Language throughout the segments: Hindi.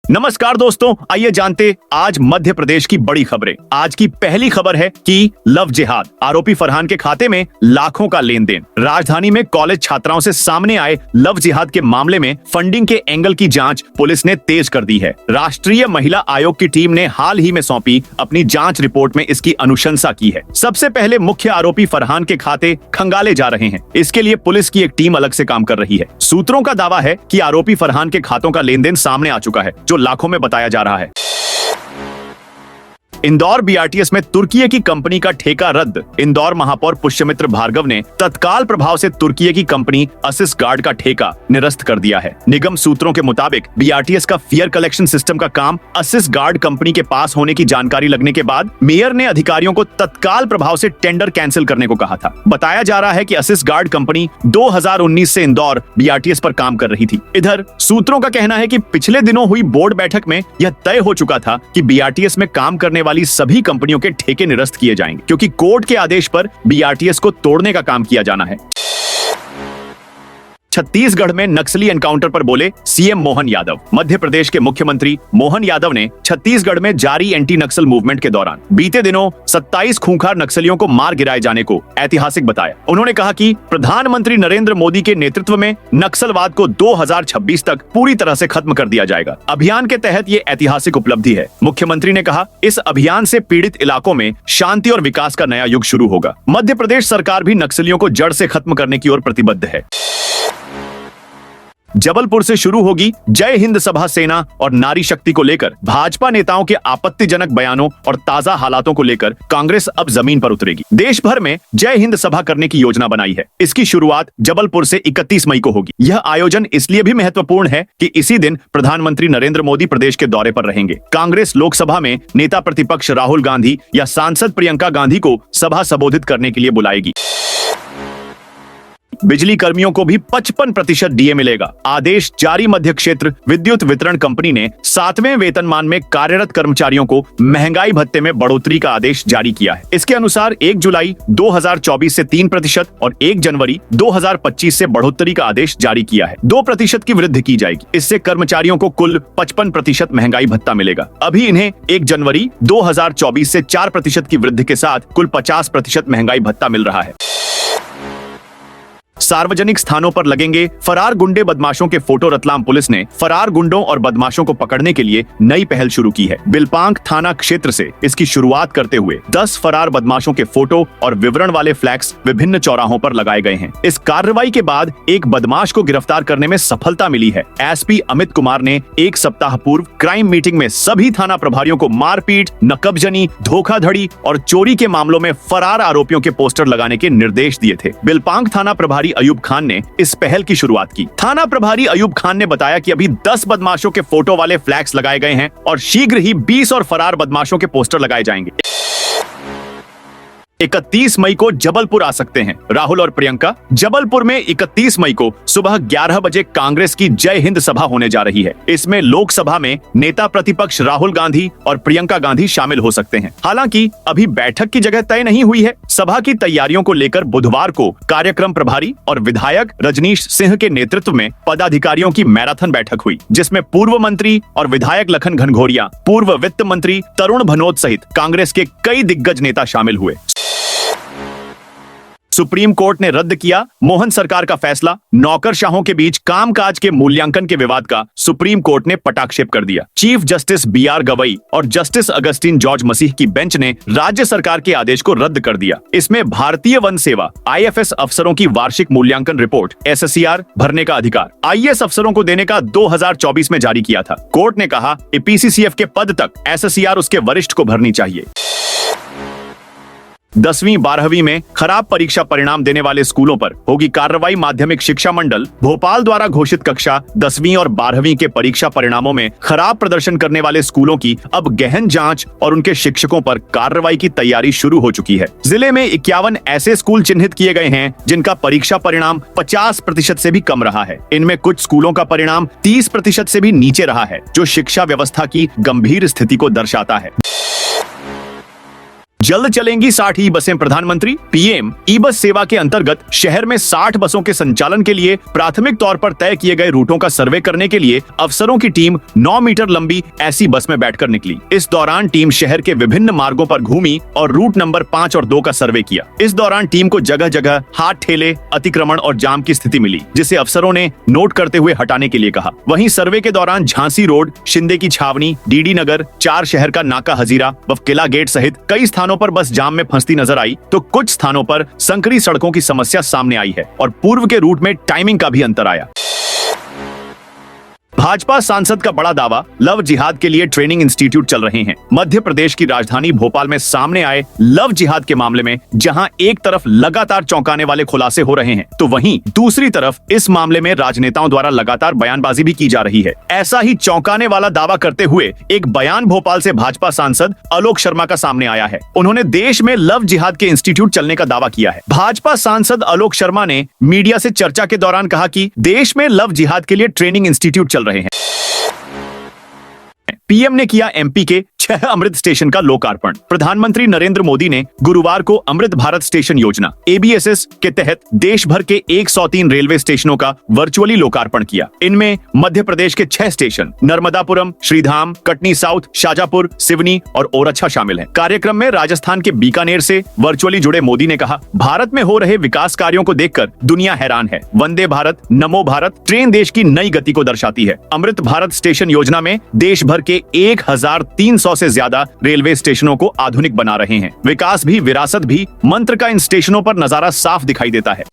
नमस्कार दोस्तों, आइए जानते आज मध्य प्रदेश की बड़ी खबरें। आज की पहली खबर है कि लव जिहाद, आरोपी फरहान के खाते में लाखों का लेन देन। राजधानी में कॉलेज छात्राओं से सामने आए लव जिहाद के मामले में फंडिंग के एंगल की जांच पुलिस ने तेज कर दी है। राष्ट्रीय महिला आयोग की टीम ने हाल ही में सौंपी अपनी जांच रिपोर्ट में इसकी अनुशंसा की है। सबसे पहले मुख्य आरोपी फरहान के खाते खंगाले जा रहे हैं। इसके लिए पुलिस की एक टीम अलग से काम कर रही है। सूत्रों का दावा है कि आरोपी फरहान के खातों का लेन देन सामने आ चुका है, जो लाखों में बताया जा रहा है। इंदौर बीआरटीएस में तुर्की की कंपनी का ठेका रद्द। इंदौर महापौर पुष्यमित्र भार्गव ने तत्काल प्रभाव से तुर्की की कंपनी असिस गार्ड का ठेका निरस्त कर दिया है। निगम सूत्रों के मुताबिक बीआरटीएस का फेयर कलेक्शन सिस्टम का काम असिस गार्ड कंपनी के पास होने की जानकारी लगने के बाद मेयर ने अधिकारियों को तत्काल प्रभाव से टेंडर कैंसिल करने को कहा था। बताया जा रहा है कि असिस गार्ड कंपनी 2019 से इंदौर बीआरटीएस पर काम कर रही थी। इधर सूत्रों का कहना है कि पिछले दिनों हुई बोर्ड बैठक में यह तय हो चुका था कि बीआरटीएस में काम करने वाली सभी कंपनियों के ठेके निरस्त किए जाएंगे, क्योंकि कोर्ट के आदेश पर बीआरटीएस को तोड़ने का काम किया जाना है। छत्तीसगढ़ में नक्सली एनकाउंटर पर बोले सीएम मोहन यादव। मध्य प्रदेश के मुख्यमंत्री मोहन यादव ने छत्तीसगढ़ में जारी एंटी नक्सल मूवमेंट के दौरान बीते दिनों 27 खूंखार नक्सलियों को मार गिराए जाने को ऐतिहासिक बताया। उन्होंने कहा कि प्रधानमंत्री नरेंद्र मोदी के नेतृत्व में नक्सलवाद को 2026 तक पूरी तरह से खत्म कर दिया जाएगा। अभियान के तहत ये ऐतिहासिक उपलब्धि है। मुख्यमंत्री ने कहा, इस अभियान से पीड़ित इलाकों में शांति और विकास का नया युग शुरू होगा। मध्य प्रदेश सरकार भी नक्सलियों को जड़ से खत्म करने की ओर प्रतिबद्ध है। जबलपुर से शुरू होगी जय हिंद सभा। सेना और नारी शक्ति को लेकर भाजपा नेताओं के आपत्तिजनक बयानों और ताजा हालातों को लेकर कांग्रेस अब जमीन पर उतरेगी। देश भर में जय हिंद सभा करने की योजना बनाई है। इसकी शुरुआत जबलपुर से 31 मई को होगी। यह आयोजन इसलिए भी महत्वपूर्ण है कि इसी दिन प्रधानमंत्री नरेंद्र मोदी प्रदेश के दौरे पर रहेंगे। कांग्रेस लोकसभा में नेता प्रतिपक्ष राहुल गांधी या सांसद प्रियंका गांधी को सभा संबोधित करने के लिए बुलाएगी। बिजली कर्मियों को भी 55% डीए मिलेगा। आदेश जारी। मध्य क्षेत्र विद्युत वितरण कंपनी ने 7वें वेतनमान में कार्यरत कर्मचारियों को महंगाई भत्ते में बढ़ोतरी का आदेश जारी किया है। इसके अनुसार 1 जुलाई 2024 से 3% और 1 जनवरी 2025 से बढ़ोतरी का आदेश जारी किया है। 2% की वृद्धि की जाएगी। इससे कर्मचारियों को कुल 55% महंगाई भत्ता मिलेगा। अभी इन्हें 1 जनवरी 2024 से 4% की वृद्धि के साथ कुल 50% महंगाई भत्ता मिल रहा है। सार्वजनिक स्थानों पर लगेंगे फरार गुंडे बदमाशों के फोटो। रतलाम पुलिस ने फरार गुंडों और बदमाशों को पकड़ने के लिए नई पहल शुरू की है। बिलपांक थाना क्षेत्र से इसकी शुरुआत करते हुए 10 फरार बदमाशों के फोटो और विवरण वाले फ्लैक्स विभिन्न चौराहों पर लगाए गए हैं। इस कार्रवाई के बाद एक बदमाश को गिरफ्तार करने में सफलता मिली है। एसपी अमित कुमार ने 1 सप्ताह पूर्व क्राइम मीटिंग में सभी थाना प्रभारियों को मारपीट, नकबजनी, धोखाधड़ी और चोरी के मामलों में फरार आरोपियों के पोस्टर लगाने के निर्देश दिए थे। बिलपांक थाना प्रभारी अयूब खान ने इस पहल की शुरुआत की। थाना प्रभारी अयूब खान ने बताया कि अभी 10 बदमाशों के फोटो वाले फ्लैक्स लगाए गए हैं और शीघ्र ही 20 और फरार बदमाशों के पोस्टर लगाए जाएंगे। 31 मई को जबलपुर आ सकते हैं राहुल और प्रियंका। जबलपुर में 31 मई को सुबह 11 बजे कांग्रेस की जय हिंद सभा होने जा रही है। इसमें लोकसभा में नेता प्रतिपक्ष राहुल गांधी और प्रियंका गांधी शामिल हो सकते हैं। हालांकि अभी बैठक की जगह तय नहीं हुई है। सभा की तैयारियों को लेकर बुधवार को कार्यक्रम प्रभारी और विधायक रजनीश सिंह के नेतृत्व में पदाधिकारियों की मैराथन बैठक हुई, जिसमें पूर्व मंत्री और विधायक लखन घनघोरिया, पूर्व वित्त मंत्री तरुण भनोत सहित कांग्रेस के कई दिग्गज नेता शामिल हुए। सुप्रीम कोर्ट ने रद्द किया मोहन सरकार का फैसला। नौकरशाहों के बीच कामकाज के मूल्यांकन के विवाद का सुप्रीम कोर्ट ने पटाक्षेप कर दिया। चीफ जस्टिस बीआर गवई और जस्टिस अगस्टिन जॉर्ज मसीह की बेंच ने राज्य सरकार के आदेश को रद्द कर दिया। इसमें भारतीय वन सेवा आईएफएस अफसरों की वार्षिक मूल्यांकन रिपोर्ट एसएससीआर भरने का अधिकार आईएएस अफसरों को देने का 2024 में जारी किया था। कोर्ट ने कहा कि पीसीसीएफ के पद तक एसएससीआर उसके वरिष्ठ को भरनी चाहिए। 10वीं 12वीं में खराब परीक्षा परिणाम देने वाले स्कूलों पर होगी कार्रवाई। माध्यमिक शिक्षा मंडल भोपाल द्वारा घोषित कक्षा 10वीं और 12वीं के परीक्षा परिणामों में खराब प्रदर्शन करने वाले स्कूलों की अब गहन जांच और उनके शिक्षकों पर कार्रवाई की तैयारी शुरू हो चुकी है। जिले में 51 ऐसे स्कूल चिन्हित किए गए हैं जिनका परीक्षा परिणाम 50% से भी कम रहा है। इनमें कुछ स्कूलों का परिणाम 30% से भी नीचे रहा है, जो शिक्षा व्यवस्था की गंभीर स्थिति को दर्शाता है। जल्द चलेंगी 60 ई बसें। प्रधानमंत्री पीएम ई बस सेवा के अंतर्गत शहर में 60 बसों के संचालन के लिए प्राथमिक तौर पर तय किए गए रूटों का सर्वे करने के लिए अफसरों की टीम 9 मीटर लंबी ऐसी बस में बैठकर निकली। इस दौरान टीम शहर के विभिन्न मार्गों पर घूमी और रूट नंबर 5 और 2 का सर्वे किया। इस दौरान टीम को जगह जगह हाथ ठेले, अतिक्रमण और जाम की स्थिति मिली, जिसे अफसरों ने नोट करते हुए हटाने के लिए कहा। वहीं सर्वे के दौरान झांसी रोड, शिंदे की छावनी, डीडी नगर, 4 शहर का नाका हजीरा व किला गेट सहित कई स्थानों पर बस जाम में फंसती नजर आई, तो कुछ स्थानों पर संकरी सड़कों की समस्या सामने आई है और पूर्व के रूट में टाइमिंग का भी अंतर आया। भाजपा सांसद का बड़ा दावा, लव जिहाद के लिए ट्रेनिंग इंस्टीट्यूट चल रहे हैं। मध्य प्रदेश की राजधानी भोपाल में सामने आए लव जिहाद के मामले में जहां एक तरफ लगातार चौंकाने वाले खुलासे हो रहे हैं, तो वहीं दूसरी तरफ इस मामले में राजनेताओं द्वारा लगातार बयानबाजी भी की जा रही है। ऐसा ही चौंकाने वाला दावा करते हुए एक बयान भोपाल से भाजपा सांसद आलोक शर्मा का सामने आया है। उन्होंने देश में लव जिहाद के इंस्टीट्यूट चलने का दावा किया है। भाजपा सांसद आलोक शर्मा ने मीडिया से चर्चा के दौरान कहा कि देश में लव जिहाद के लिए ट्रेनिंग इंस्टीट्यूट चल रहे हैं। पीएम ने किया एमपी के 6 अमृत स्टेशन का लोकार्पण। प्रधानमंत्री नरेंद्र मोदी ने गुरुवार को अमृत भारत स्टेशन योजना ABSS के तहत देश भर के 103 रेलवे स्टेशनों का वर्चुअली लोकार्पण किया। इनमें मध्य प्रदेश के 6 स्टेशन नर्मदापुरम, श्रीधाम, कटनी साउथ, शाजापुर, सिवनी और ओरछा शामिल हैं। कार्यक्रम में राजस्थान के बीकानेर से वर्चुअली जुड़े मोदी ने कहा, भारत में हो रहे विकास कार्यों को देखकर दुनिया हैरान है। वंदे भारत, नमो भारत ट्रेन देश की नई गति को दर्शाती है। अमृत भारत स्टेशन योजना में देश भर के 1300 से ज्यादा रेलवे स्टेशनों को आधुनिक बना रहे हैं। विकास भी विरासत भी मंत्र का इन स्टेशनों पर नजारा साफ दिखाई देता है।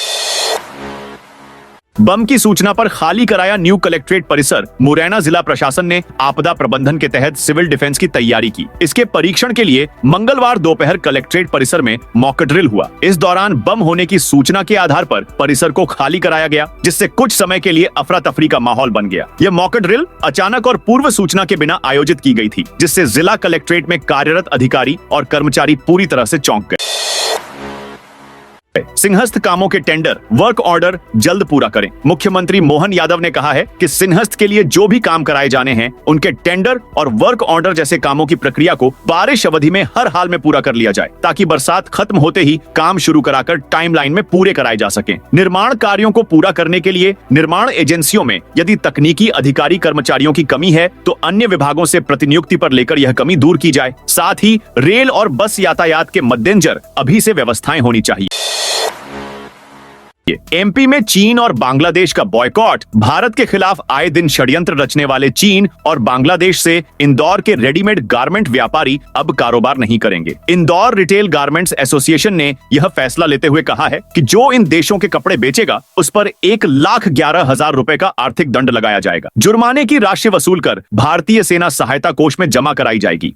बम की सूचना पर खाली कराया न्यू कलेक्ट्रेट परिसर। मुरैना जिला प्रशासन ने आपदा प्रबंधन के तहत सिविल डिफेंस की तैयारी की। इसके परीक्षण के लिए मंगलवार दोपहर कलेक्ट्रेट परिसर में मॉक ड्रिल हुआ। इस दौरान बम होने की सूचना के आधार पर परिसर को खाली कराया गया, जिससे कुछ समय के लिए अफरा तफरी का माहौल बन गया। यह मॉक ड्रिल अचानक और पूर्व सूचना के बिना आयोजित की गई थी, जिससे जिला कलेक्ट्रेट में कार्यरत अधिकारी और कर्मचारी पूरी तरह से चौंक गए। सिंहस्थ कामों के टेंडर, वर्क ऑर्डर जल्द पूरा करें। मुख्यमंत्री मोहन यादव ने कहा है कि सिंहस्थ के लिए जो भी काम कराए जाने हैं, उनके टेंडर और वर्क ऑर्डर जैसे कामों की प्रक्रिया को बारिश अवधि में हर हाल में पूरा कर लिया जाए, ताकि बरसात खत्म होते ही काम शुरू कराकर टाइमलाइन में पूरे कराए जा सकें। निर्माण कार्यों को पूरा करने के लिए निर्माण एजेंसियों में यदि तकनीकी अधिकारी कर्मचारियों की कमी है, तो अन्य विभागों से प्रतिनियुक्ति पर लेकर यह कमी दूर की जाए। साथ ही रेल और बस यातायात के मद्देनजर अभी से व्यवस्थाएं होनी चाहिए। एमपी में चीन और बांग्लादेश का बॉयकॉट। भारत के खिलाफ आए दिन षड्यंत्र रचने वाले चीन और बांग्लादेश से इंदौर के रेडीमेड गारमेंट व्यापारी अब कारोबार नहीं करेंगे। इंदौर रिटेल गारमेंट्स एसोसिएशन ने यह फैसला लेते हुए कहा है कि जो इन देशों के कपड़े बेचेगा, उस पर 1,11,000 रुपए का आर्थिक दंड लगाया जाएगा। जुर्माने की राशि वसूल कर भारतीय सेना सहायता कोष में जमा कराई जाएगी।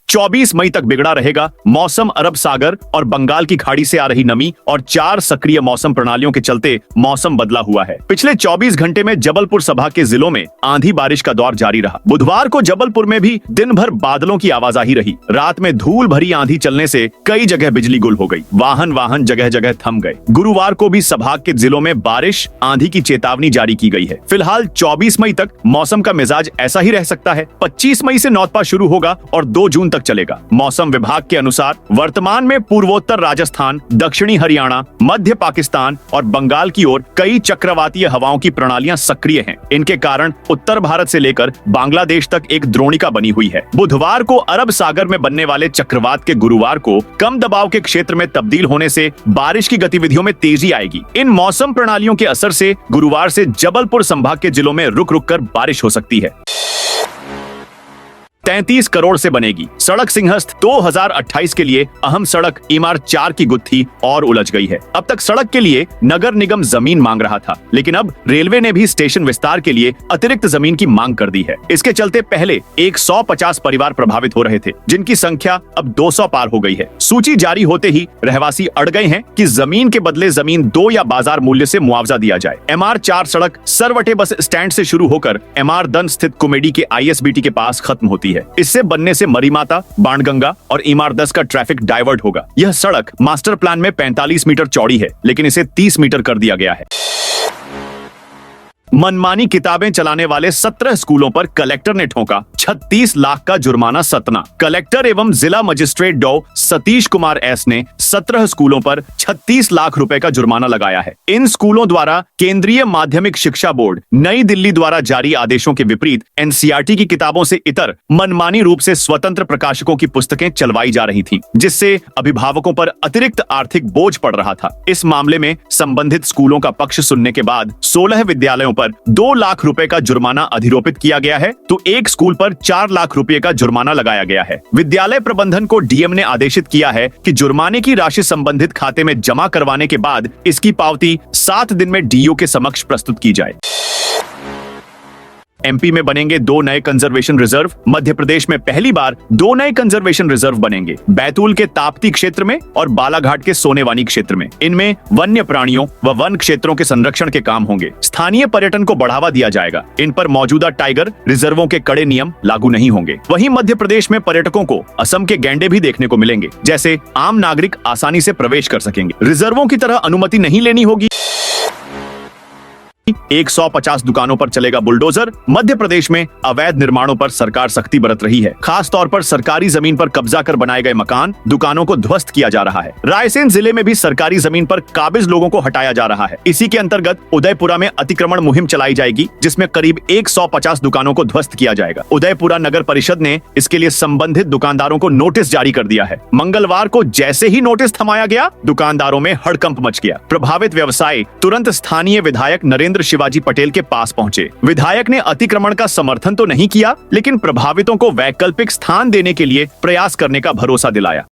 24 मई तक बिगड़ा रहेगा मौसम। अरब सागर और बंगाल की खाड़ी से आ रही नमी और 4 सक्रिय मौसम प्रणालियों के चलते मौसम बदला हुआ है। पिछले 24 घंटे में जबलपुर संभाग के जिलों में आंधी बारिश का दौर जारी रहा। बुधवार को जबलपुर में भी दिन भर बादलों की आवाजाही रही। रात में धूल भरी आंधी चलने से कई जगह बिजली गुल हो गई। वाहन जगह जगह थम गए। गुरुवार को भी संभाग के जिलों में बारिश आंधी की चेतावनी जारी की गई है। फिलहाल 24 मई तक मौसम का मिजाज ऐसा ही रह सकता है। 25 मई से नौतपा शुरू होगा और 2 जून चलेगा। मौसम विभाग के अनुसार वर्तमान में पूर्वोत्तर राजस्थान, दक्षिणी हरियाणा, मध्य पाकिस्तान और बंगाल की ओर कई चक्रवातीय हवाओं की प्रणालियां सक्रिय हैं। इनके कारण उत्तर भारत से लेकर बांग्लादेश तक एक द्रोणिका बनी हुई है। बुधवार को अरब सागर में बनने वाले चक्रवात के गुरुवार को कम दबाव के क्षेत्र में तब्दील होने से बारिश की गतिविधियों में तेजी आएगी। इन मौसम प्रणालियों के असर से गुरुवार से जबलपुर संभाग के जिलों में रुक रुक कर बारिश हो सकती है। 33 करोड़ से बनेगी सड़क। सिंहस्थ 2028 के लिए अहम सड़क इमार 4 की गुत्थी और उलझ गई है। अब तक सड़क के लिए नगर निगम जमीन मांग रहा था, लेकिन अब रेलवे ने भी स्टेशन विस्तार के लिए अतिरिक्त जमीन की मांग कर दी है। इसके चलते पहले 150 परिवार प्रभावित हो रहे थे, जिनकी संख्या अब 200 पार हो गई है। सूची जारी होते ही रहवासी अड़ गए हैं कि जमीन के बदले जमीन दो या बाजार मूल्य से मुआवजा दिया जाए। MR 4 सड़क सरवटे बस स्टैंड से शुरू होकर MR दन स्थित कुमेडी के ISBT के पास खत्म होती है। इससे बनने से मरीमाता, बाणगंगा और इमार 10 का ट्रैफिक डाइवर्ट होगा। यह सड़क मास्टर प्लान में 45 मीटर चौड़ी है, लेकिन इसे 30 मीटर कर दिया गया है। मनमानी किताबें चलाने वाले 17 स्कूलों पर कलेक्टर ने ठोका 36 लाख का जुर्माना सतना। कलेक्टर एवं जिला मजिस्ट्रेट डॉ सतीश कुमार एस ने 17 स्कूलों पर 36 लाख रुपए का जुर्माना लगाया है। इन स्कूलों द्वारा केंद्रीय माध्यमिक शिक्षा बोर्ड नई दिल्ली द्वारा जारी आदेशों के विपरीत एनसीईआरटी की किताबों से इतर मनमानी रूप से स्वतंत्र प्रकाशकों की पुस्तकें चलवाई जा रही थीं, जिससे अभिभावकों पर अतिरिक्त आर्थिक बोझ पड़ रहा था। इस मामले में संबंधित स्कूलों का पक्ष सुनने के बाद 16 विद्यालयों पर 2 लाख रुपए का जुर्माना अधिरोपित किया गया है, तो एक स्कूल पर 4 लाख रुपए का जुर्माना लगाया गया है। विद्यालय प्रबंधन को डीएम ने आदेशित किया है कि जुर्माने की राशि संबंधित खाते में जमा करवाने के बाद इसकी पावती 7 दिन में डीओ के समक्ष प्रस्तुत की जाए। एमपी में बनेंगे 2 नए कंजर्वेशन रिजर्व। मध्य प्रदेश में पहली बार 2 नए कंजर्वेशन रिजर्व बनेंगे, बैतूल के ताप्ती क्षेत्र में और बालाघाट के सोनेवानी क्षेत्र में। इनमें वन्य प्राणियों व वन क्षेत्रों के संरक्षण के काम होंगे। स्थानीय पर्यटन को बढ़ावा दिया जाएगा। इन पर मौजूदा टाइगर रिजर्वों के कड़े नियम लागू नहीं होंगे। वहीं मध्य प्रदेश में पर्यटकों को असम के गैंडे भी देखने को मिलेंगे, जैसे आम नागरिक आसानी से प्रवेश कर सकेंगे। रिजर्वों की तरह अनुमति नहीं लेनी होगी। 150 दुकानों पर चलेगा बुलडोजर। मध्य प्रदेश में अवैध निर्माणों पर सरकार सख्ती बरत रही है। खास तौर पर सरकारी जमीन पर कब्जा कर बनाए गए मकान, दुकानों को ध्वस्त किया जा रहा है। रायसेन जिले में भी सरकारी जमीन पर काबिज लोगों को हटाया जा रहा है। इसी के अंतर्गत उदयपुरा में अतिक्रमण मुहिम चलाई जाएगी, जिसमें करीब 150 दुकानों को ध्वस्त किया जाएगा। उदयपुरा नगर परिषद ने इसके लिए संबंधित दुकानदारों को नोटिस जारी कर दिया है। मंगलवार को जैसे ही नोटिस थमाया गया, दुकानदारों में हड़कंप मच गया। प्रभावित व्यवसायी तुरंत स्थानीय विधायक नरेंद्र शिवाजी पटेल के पास पहुंचे। विधायक ने अतिक्रमण का समर्थन तो नहीं किया, लेकिन प्रभावितों को वैकल्पिक स्थान देने के लिए प्रयास करने का भरोसा दिलाया।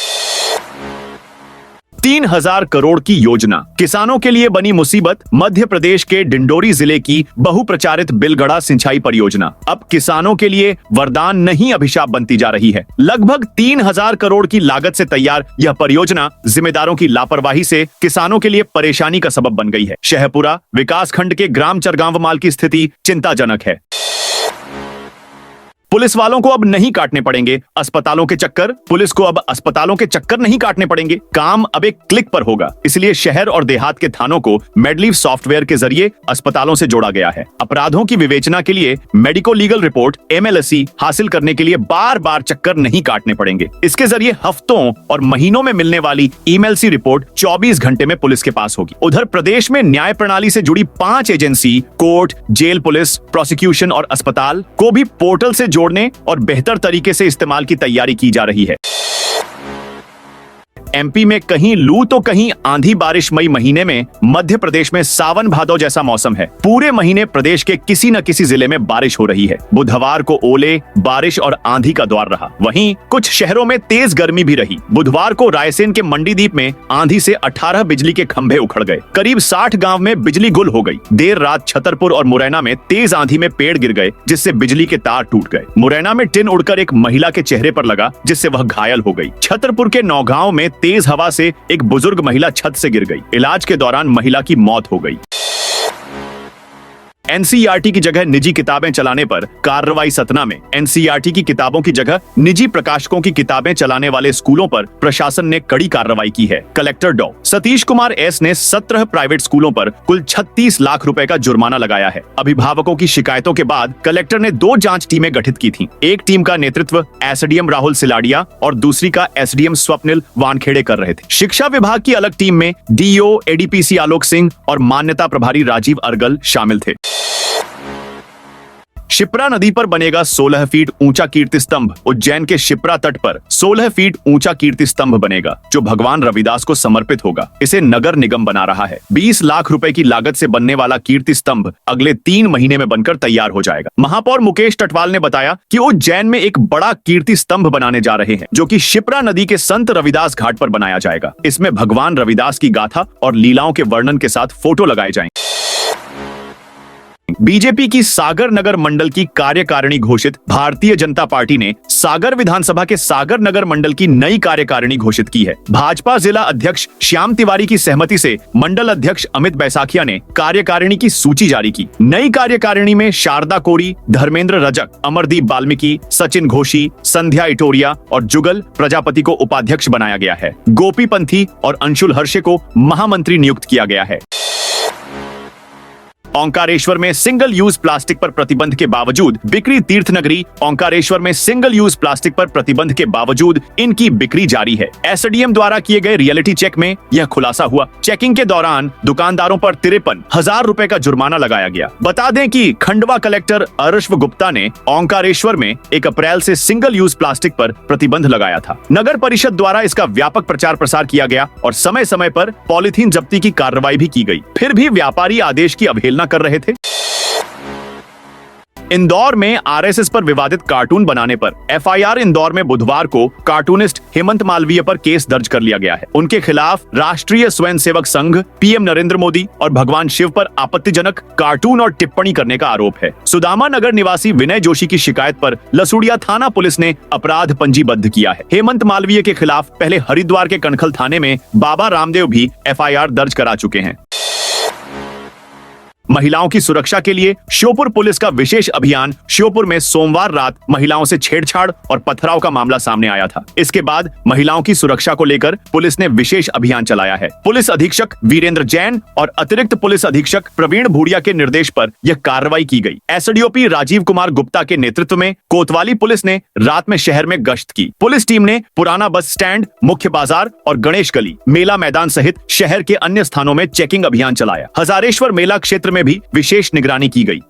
3000 करोड़ की योजना किसानों के लिए बनी मुसीबत। मध्य प्रदेश के डिंडोरी जिले की बहुप्रचारित बिलगढ़ा सिंचाई परियोजना अब किसानों के लिए वरदान नहीं अभिशाप बनती जा रही है। लगभग 3000 करोड़ की लागत से तैयार यह परियोजना जिम्मेदारों की लापरवाही से किसानों के लिए परेशानी का सबब बन गई है। शहपुरा विकासखंड के ग्राम चरगांवमाल की स्थिति चिंताजनक है। पुलिस वालों को अब नहीं काटने पड़ेंगे अस्पतालों के चक्कर। पुलिस को अब अस्पतालों के चक्कर नहीं काटने पड़ेंगे। काम अब एक क्लिक पर होगा। इसलिए शहर और देहात के थानों को मेडलीव सॉफ्टवेयर के जरिए अस्पतालों से जोड़ा गया है। अपराधों की विवेचना के लिए मेडिको लीगल रिपोर्ट MLSE हासिल करने के लिए बार बार चक्कर नहीं काटने पड़ेंगे। इसके जरिए हफ्तों और महीनों में मिलने वाली EMLC रिपोर्ट 24 घंटे में पुलिस के पास होगी। उधर प्रदेश में न्याय प्रणाली से जुड़ी 5 agency court, jail, police, prosecution और अस्पताल को भी पोर्टल से जोड़ने और बेहतर तरीके से इस्तेमाल की तैयारी की जा रही है। एमपी में कहीं लू तो कहीं आंधी बारिश। मई महीने में मध्य प्रदेश में सावन भादौ जैसा मौसम है। पूरे महीने प्रदेश के किसी न किसी जिले में बारिश हो रही है। बुधवार को ओले, बारिश और आंधी का दौर रहा। वहीं कुछ शहरों में तेज गर्मी भी रही। बुधवार को रायसेन के मंडीदीप में आंधी से 18 बिजली के खंभे उखड़ गए। करीब 60 गांव में बिजली गुल हो गई। देर रात छतरपुर और मुरैना में तेज आंधी में पेड़ गिर गए, जिससे बिजली के तार टूट गए। मुरैना में टिन उड़कर एक महिला के चेहरे पर लगा, जिससे वह घायल हो गई। छतरपुर के नौगांव में तेज हवा से एक बुजुर्ग महिला छत से गिर गई। इलाज के दौरान महिला की मौत हो गई। एनसीईआरटी की जगह निजी किताबें चलाने पर कार्रवाई सतना में। एनसीईआरटी की किताबों की जगह निजी प्रकाशकों की किताबें चलाने वाले स्कूलों पर प्रशासन ने कड़ी कार्रवाई की है। कलेक्टर डॉ सतीश कुमार एस ने 17 प्राइवेट स्कूलों पर कुल 36 लाख रुपए का जुर्माना लगाया है। अभिभावकों की शिकायतों के बाद कलेक्टर ने 2 जांच टीमें गठित की थी। एक टीम का नेतृत्व एसडीएम राहुल सिलाडिया और दूसरी का एसडीएम स्वप्निल वानखेड़े कर रहे थे। शिक्षा विभाग की अलग टीम में डीओ एडीपीसी आलोक सिंह और मान्यता प्रभारी राजीव अर्गल शामिल थे। शिप्रा नदी पर बनेगा 16 फीट ऊंचा कीर्ति स्तंभ। उज्जैन के शिप्रा तट पर 16 फीट ऊंचा कीर्ति स्तंभ बनेगा, जो भगवान रविदास को समर्पित होगा। इसे नगर निगम बना रहा है। 20 लाख रुपए की लागत से बनने वाला कीर्ति स्तंभ अगले 3 महीने में बनकर तैयार हो जाएगा। महापौर मुकेश टटवाल ने बताया कि उज्जैन में एक बड़ा कीर्ति स्तंभ बनाने जा रहे हैं, जो कि शिप्रा नदी के संत रविदास घाट पर बनाया जाएगा। इसमें भगवान रविदास की गाथा और लीलाओं के वर्णन के साथ फोटो लगाए जाएंगे। बीजेपी की सागर नगर मंडल की कार्यकारिणी घोषित। भारतीय जनता पार्टी ने सागर विधानसभा के सागर नगर मंडल की नई कार्यकारिणी घोषित की है। भाजपा जिला अध्यक्ष श्याम तिवारी की सहमति से मंडल अध्यक्ष अमित बैसाखिया ने कार्यकारिणी की सूची जारी की। नई कार्यकारिणी में शारदा कोरी, धर्मेंद्र रजक, अमरदीप वाल्मीकि, सचिन घोषी, संध्या इटोरिया और जुगल प्रजापति को उपाध्यक्ष बनाया गया है। गोपी पंथी और अंशुल हर्षे को महामंत्री नियुक्त किया गया है। ओंकारेश्वर में सिंगल यूज प्लास्टिक पर प्रतिबंध के बावजूद बिक्री तीर्थ नगरी ओंकारेश्वर में सिंगल यूज प्लास्टिक पर प्रतिबंध के बावजूद इनकी बिक्री जारी है। एसडीएम द्वारा किए गए रियलिटी चेक में यह खुलासा हुआ। चेकिंग के दौरान दुकानदारों पर 53,000 रुपए का जुर्माना लगाया गया। बता दें कि खंडवा कलेक्टर अरश्व गुप्ता ने ओंकारेश्वर में 1 अप्रैल से सिंगल यूज प्लास्टिक पर प्रतिबंध लगाया था। नगर परिषद द्वारा इसका व्यापक प्रचार प्रसार किया गया और समय समय पर पॉलीथीन जब्ती की कार्रवाई भी की गई। फिर भी व्यापारी आदेश की अवहेलना कर रहे थे। इंदौर में आरएसएस पर विवादित कार्टून बनाने पर एफआईआर। इंदौर में बुधवार को कार्टूनिस्ट हेमंत मालवीय पर केस दर्ज कर लिया गया है। उनके खिलाफ राष्ट्रीय स्वयंसेवक संघ, पीएम नरेंद्र मोदी और भगवान शिव पर आपत्तिजनक कार्टून और टिप्पणी करने का आरोप है। सुदामा नगर निवासी विनय जोशी की शिकायत पर लसुड़िया थाना पुलिस ने अपराध पंजीबद्ध किया है। हेमंत मालवीय के खिलाफ पहले हरिद्वार के कनखल थाने में बाबा रामदेव भी एफआईआर दर्ज करा चुके हैं। महिलाओं की सुरक्षा के लिए श्योपुर पुलिस का विशेष अभियान। श्योपुर में सोमवार रात महिलाओं से छेड़छाड़ और पथराव का मामला सामने आया था। इसके बाद महिलाओं की सुरक्षा को लेकर पुलिस ने विशेष अभियान चलाया है। पुलिस अधीक्षक वीरेंद्र जैन और अतिरिक्त पुलिस अधीक्षक प्रवीण भूड़िया के निर्देश पर यह कार्रवाई की गई। एसडीओपी राजीव कुमार गुप्ता के नेतृत्व में कोतवाली पुलिस ने रात में शहर में गश्त की। पुलिस टीम ने पुराना बस स्टैंड, मुख्य बाजार और गणेश गली, मेला मैदान सहित शहर के अन्य स्थानों में चेकिंग अभियान चलाया। हजारेश्वर मेला क्षेत्र में भी विशेष निगरानी की गई।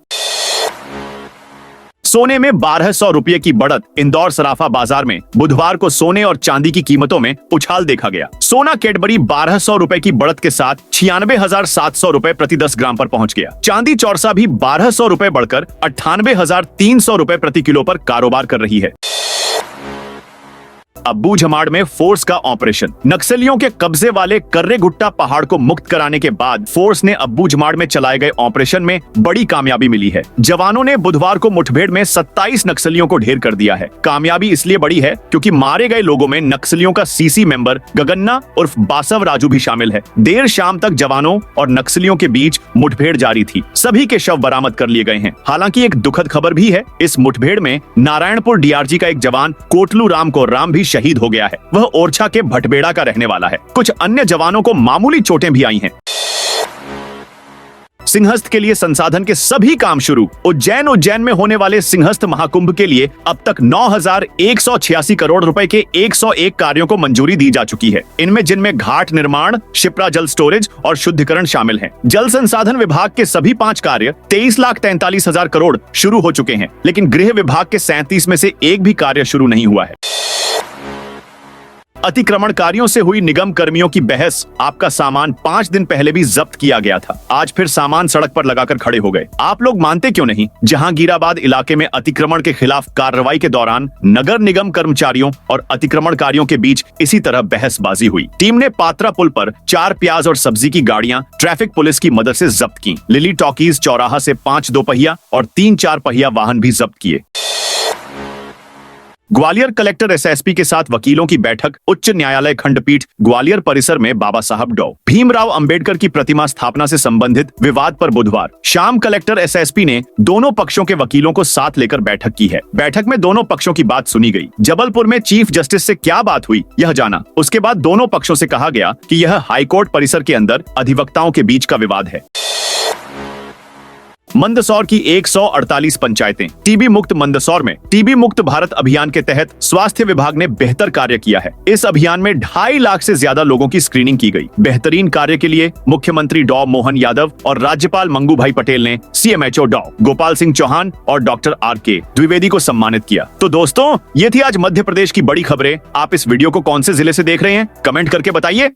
सोने में 1200 रुपये की बढ़त। इंदौर सराफा बाजार में बुधवार को सोने और चांदी की कीमतों में उछाल देखा गया। सोना कैडबरी 1200 रुपए की बढ़त के साथ 96,700 रुपए प्रति 10 ग्राम पर पहुंच गया। चांदी चौरसा भी 1200 रुपए बढ़कर 98,300 रुपए प्रति किलो पर कारोबार कर रही है। अब्बू झमाड़ में फोर्स का ऑपरेशन। नक्सलियों के कब्जे वाले कर्रे गुट्टा पहाड़ को मुक्त कराने के बाद फोर्स ने अब्बू झमाड़ में चलाए गए ऑपरेशन में बड़ी कामयाबी मिली है। जवानों ने बुधवार को मुठभेड़ में 27 नक्सलियों को ढेर कर दिया है। कामयाबी इसलिए बड़ी है क्योंकि मारे गए लोगों में नक्सलियों का सीसी मेंबर गगन्ना उर्फ बासव राजू भी शामिल है। देर शाम तक जवानों और नक्सलियों के बीच मुठभेड़ जारी थी। सभी के शव बरामद कर लिए गए हैं। हालांकि एक दुखद खबर भी है। इस मुठभेड़ में नारायणपुर डीआरजी का एक जवान कोटलू राम को राम भी शहीद हो गया है। वह ओरछा के भटबेड़ा का रहने वाला है। कुछ अन्य जवानों को मामूली चोटें भी आई हैं। सिंहस्थ के लिए संसाधन के सभी काम शुरू। उज्जैन में होने वाले सिंहस्थ महाकुंभ के लिए अब तक 9,186 करोड़ रुपए के 101 कार्यों को मंजूरी दी जा चुकी है। इनमें जिनमें घाट निर्माण, शिप्रा जल स्टोरेज और शुद्धिकरण शामिल हैं। जल संसाधन विभाग के सभी 5 कार्य 23,43,000 करोड़ शुरू हो चुके हैं, लेकिन गृह विभाग के 37 में से एक भी कार्य शुरू नहीं हुआ है। अतिक्रमणकारियों से हुई निगम कर्मियों की बहस। आपका सामान 5 दिन पहले भी जब्त किया गया था। आज फिर सामान सड़क पर लगाकर खड़े हो गए। आप लोग मानते क्यों नहीं? जहांगीराबाद इलाके में अतिक्रमण के खिलाफ कार्रवाई के दौरान नगर निगम कर्मचारियों और अतिक्रमणकारियों के बीच इसी तरह बहसबाजी हुई। टीम ने पात्रा पुल पर 4 प्याज और सब्जी की गाड़ियां ट्रैफिक पुलिस की मदद से जब्त की। लिली टॉकीज चौराहा से 5 दोपहिया और 3 4 पहिया वाहन भी जब्त किए। ग्वालियर कलेक्टर एसएसपी के साथ वकीलों की बैठक। उच्च न्यायालय खंडपीठ ग्वालियर परिसर में बाबा साहब डॉ. भीमराव अंबेडकर की प्रतिमा स्थापना से संबंधित विवाद पर बुधवार शाम कलेक्टर एसएसपी ने दोनों पक्षों के वकीलों को साथ लेकर बैठक की है। बैठक में दोनों पक्षों की बात सुनी गई। जबलपुर में चीफ जस्टिस से क्या बात हुई यह जाना। उसके बाद दोनों पक्षों से कहा गया कि यह हाईकोर्ट परिसर के अंदर अधिवक्ताओं के बीच का विवाद है। मंदसौर की 148 पंचायतें टीबी मुक्त। मंदसौर में टीबी मुक्त भारत अभियान के तहत स्वास्थ्य विभाग ने बेहतर कार्य किया है। इस अभियान में 2.5 लाख से ज्यादा लोगों की स्क्रीनिंग की गई। बेहतरीन कार्य के लिए मुख्यमंत्री डॉ मोहन यादव और राज्यपाल मंगू भाई पटेल ने सीएमएचओ डॉ गोपाल सिंह चौहान और डॉक्टर आर.के. द्विवेदी को सम्मानित किया। तो दोस्तों, ये थी आज मध्य प्रदेश की बड़ी खबरें। आप इस वीडियो को कौन से जिले से देख रहे हैं, कमेंट करके बताइए।